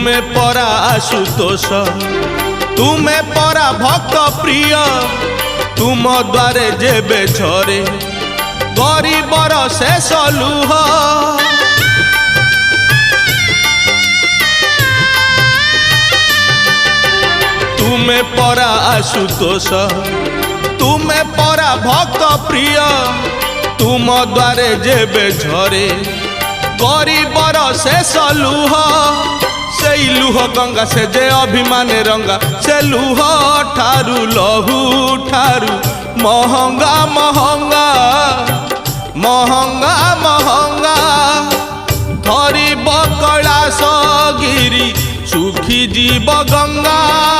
तुमे परा आशुतोष तुमे परा भक्त प्रिय तुम द्वारे जेबे झरे गरीबर शेष लुह तुमे परा आशुतोष तुमे परा भक्त प्रिय तुम द्वारे जेबे झरे गरीबर शेष लुह से लुह गंगा से जे अभिमान रंगा से लुह ठारू लहू ठारू महंगा महंगा महंगा महंगा धरी कैलाश गिरी सुखी जीव गंगा।